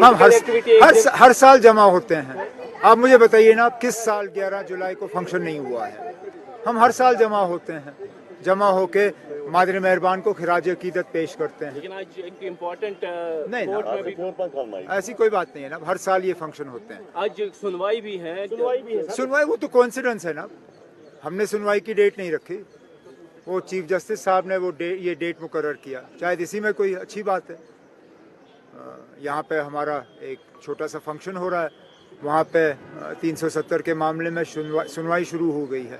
हम हर साल जमा होते हैं। आप मुझे बताइए ना, किस साल 11 जुलाई को फंक्शन नहीं हुआ है? हम हर साल जमा होते हैं, जमा होके मादर मेहरबान को खिराज अकीदत पेश करते हैं। लेकिन आज एक इम्पोर्टेंट नहीं ना, कोर्ट में भी ऐसी कोई बात नहीं है ना, हर साल ये फंक्शन होते हैं। आज सुनवाई भी है। सुनवाई वो तो कोइंसिडेंस है ना, हमने सुनवाई की डेट नहीं रखी, वो चीफ जस्टिस साहब ने वो ये डेट मुकर्रर किया, शायद इसी में कोई अच्छी बात है। यहाँ पे हमारा एक छोटा सा फंक्शन हो रहा है, वहाँ पे 370 के मामले में सुनवाई शुरू हो गई है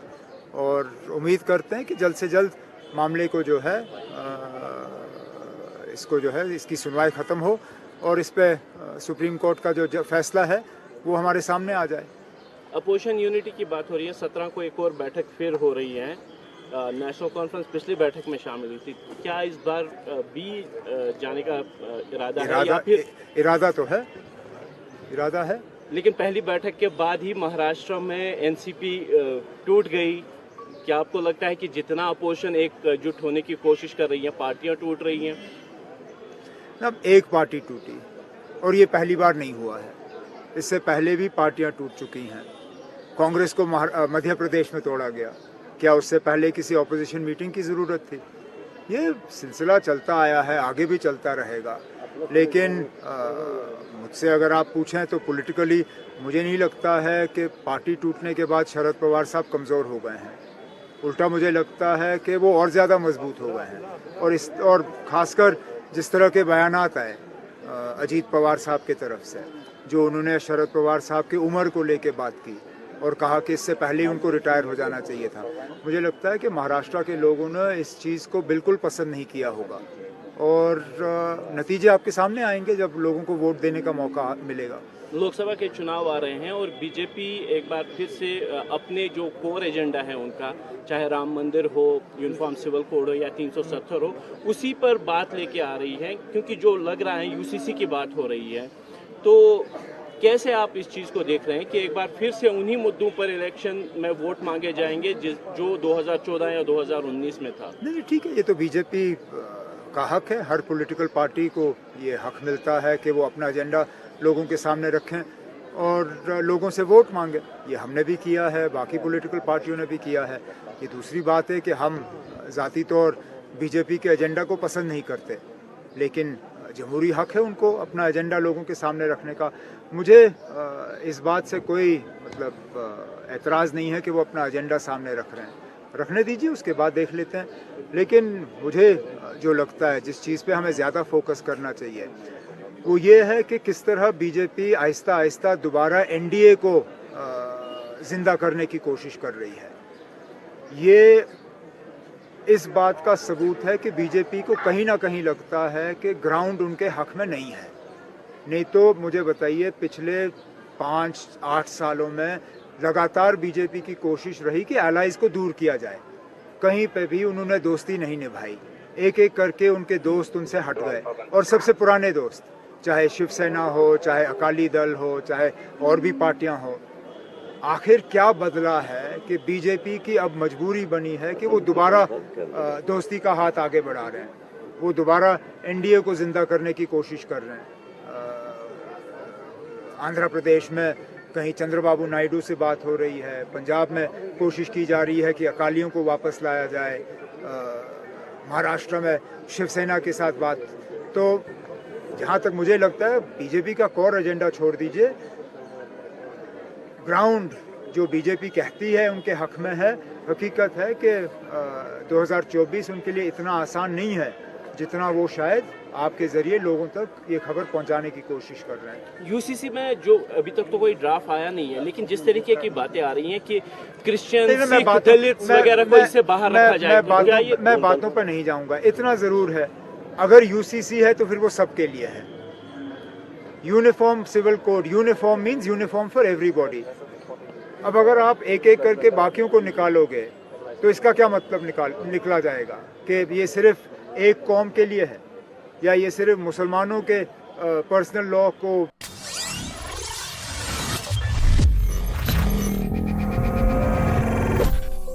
और उम्मीद करते हैं कि जल्द से जल्द मामले को जो है इसकी सुनवाई ख़त्म हो और इस पे सुप्रीम कोर्ट का जो फैसला है वो हमारे सामने आ जाए। अपोजिशन यूनिटी की बात हो रही है, 17 को एक और बैठक फिर हो रही है। नेशनल कॉन्फ्रेंस पिछली बैठक में शामिल हुई थी, क्या इस बार भी जाने का इरादा है या फिर? इरादा तो है, इरादा है। लेकिन पहली बैठक के बाद ही महाराष्ट्र में एनसीपी टूट गई। क्या आपको लगता है कि जितना अपोजिशन एकजुट होने की कोशिश कर रही है, पार्टियां टूट रही हैं? अब एक पार्टी टूटी और ये पहली बार नहीं हुआ है, इससे पहले भी पार्टियां टूट चुकी हैं। कांग्रेस को मध्य प्रदेश में तोड़ा गया, क्या उससे पहले किसी ऑपोजिशन मीटिंग की ज़रूरत थी? ये सिलसिला चलता आया है, आगे भी चलता रहेगा। लेकिन मुझसे अगर आप पूछें तो पॉलिटिकली मुझे नहीं लगता है कि पार्टी टूटने के बाद शरद पवार साहब कमज़ोर हो गए हैं। उल्टा मुझे लगता है कि वो और ज़्यादा मजबूत हो गए हैं और ख़ासकर जिस तरह के बयानात आए अजीत पवार साहब की तरफ से, जो उन्होंने शरद पवार साहब की उम्र को लेके बात की और कहा कि इससे पहले ही उनको रिटायर हो जाना चाहिए था, मुझे लगता है कि महाराष्ट्र के लोगों ने इस चीज़ को बिल्कुल पसंद नहीं किया होगा और नतीजे आपके सामने आएंगे जब लोगों को वोट देने का मौका मिलेगा। लोकसभा के चुनाव आ रहे हैं और बीजेपी एक बार फिर से अपने जो कोर एजेंडा है उनका, चाहे राम मंदिर हो, यूनिफॉर्म सिविल कोड हो या 370 हो, उसी पर बात लेके आ रही है, क्योंकि जो लग रहा है यूसीसी की बात हो रही है। तो कैसे आप इस चीज़ को देख रहे हैं कि एक बार फिर से उन्हीं मुद्दों पर इलेक्शन में वोट मांगे जाएंगे जो 2014 या 2019 में था? नहीं ठीक है, ये तो बीजेपी का हक है, हर पॉलिटिकल पार्टी को ये हक मिलता है कि वो अपना एजेंडा लोगों के सामने रखें और लोगों से वोट मांगे। ये हमने भी किया है, बाकी पॉलिटिकल पार्टियों ने भी किया है। ये दूसरी बात है कि हम ज़ाती तौर बीजेपी के एजेंडा को पसंद नहीं करते, लेकिन जमहूरी हक है उनको अपना एजेंडा लोगों के सामने रखने का। मुझे इस बात से कोई एतराज़ नहीं है कि वो अपना एजेंडा सामने रख रहे हैं, रखने दीजिए, उसके बाद देख लेते हैं। लेकिन मुझे जो लगता है जिस चीज़ पे हमें ज़्यादा फोकस करना चाहिए वो ये है कि किस तरह बीजेपी आहिस्ता आहिस्ता दोबारा एनडीए को जिंदा करने की कोशिश कर रही है। ये इस बात का सबूत है कि बीजेपी को कहीं ना कहीं लगता है कि ग्राउंड उनके हक में नहीं है। नहीं तो मुझे बताइए, पिछले 5-8 सालों में लगातार बीजेपी की कोशिश रही कि एलाइज को दूर किया जाए, कहीं पे भी उन्होंने दोस्ती नहीं निभाई, एक एक करके उनके दोस्त उनसे हट गए और सबसे पुराने दोस्त, चाहे शिवसेना हो, चाहे अकाली दल हो, चाहे और भी पार्टियां हो। आखिर क्या बदला है कि बीजेपी की अब मजबूरी बनी है कि वो दोबारा दोस्ती का हाथ आगे बढ़ा रहे हैं, वो दोबारा एनडीए को जिंदा करने की कोशिश कर रहे हैं। आंध्र प्रदेश में कहीं चंद्रबाबू नायडू से बात हो रही है, पंजाब में कोशिश की जा रही है कि अकालियों को वापस लाया जाए, महाराष्ट्र में शिवसेना के साथ बात। तो जहाँ तक मुझे लगता है बीजेपी का कोर एजेंडा छोड़ दीजिए, ग्राउंड जो बीजेपी कहती है उनके हक में है। हकीकत है कि 2024 उनके लिए इतना आसान नहीं है जितना वो शायद आपके जरिए लोगों तक ये खबर पहुंचाने की कोशिश कर रहे हैं। यूसीसी में जो अभी तक तो कोई ड्राफ्ट आया नहीं है, लेकिन जिस तरीके की बातें आ रही हैं कि क्रिश्चियन, सिख, दलित वगैरह को इससे बाहर रखा जाए, मैं बातों पर नहीं जाऊंगा। इतना जरूर है, अगर यूसीसी है तो फिर वो सबके लिए है। Uniform civil code, uniform means uniform for everybody. अब अगर आप एक एक करके बाकियों को निकालोगे तो इसका क्या मतलब निकला जाएगा कि ये सिर्फ एक कौम के लिए है या ये सिर्फ मुसलमानों के पर्सनल लॉ को